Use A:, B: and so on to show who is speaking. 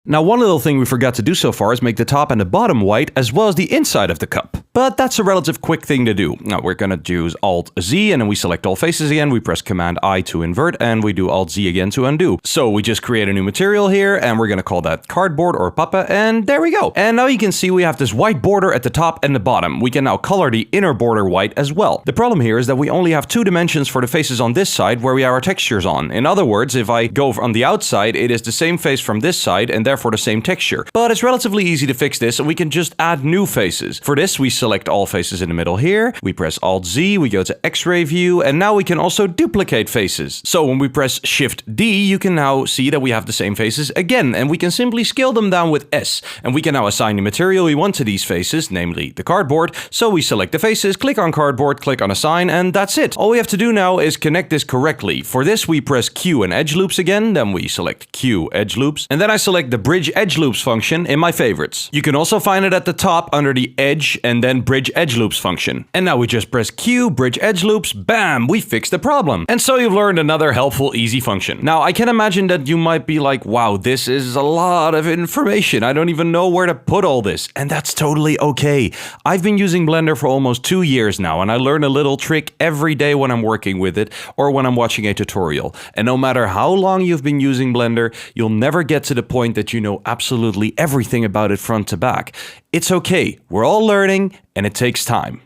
A: Now, one little thing we forgot to do so far is make the top and the bottom white, as well as the inside of the cup. But that's a relative quick thing to do. Now, we're gonna use Alt-Z, and then we select all faces again, we press Command-I to invert, and we do Alt-Z again to undo. So we just create a new material here, and we're gonna call that cardboard or pappe, and there we go. And now you can see we have this white border at the top and the bottom. We can now color the inner border white as well. The problem here is that we only have 2 dimensions for the faces on this side where we have our textures on. In other words, if I go on the outside, it is the same face from this side, and therefore the same texture. But it's relatively easy to fix this, and we can just add new faces. For this, we select all faces in the middle here, we press Alt-Z, we go to X-ray view, and now we can also duplicate faces. So when we press Shift-D, you can now see that we have the same faces again, and we can simply scale them down with S. And we can now assign the material we want to these faces, namely the cardboard. So we select the faces, click on cardboard, click on assign, and that's it. All we have to do now is connect this correctly. For this, we press Q and edge loops again, then we select Q edge loops, and then I select the bridge edge loops function in my favorites. You can also find it at the top under the edge and then bridge edge loops function. And now we just press Q, bridge edge loops, bam, we fixed the problem. And so you've learned another helpful, easy function. Now, I can imagine that you might be like, wow, this is a lot of information. I don't even know where to put all this. And that's totally okay. I've been using Blender for almost 2 years now, and I learn a little trick every day when I'm working with it or when I'm watching a tutorial. And no matter how long you've been using Blender, you'll never get to the point that you know absolutely everything about it front to back. It's okay. We're all learning, and it takes time.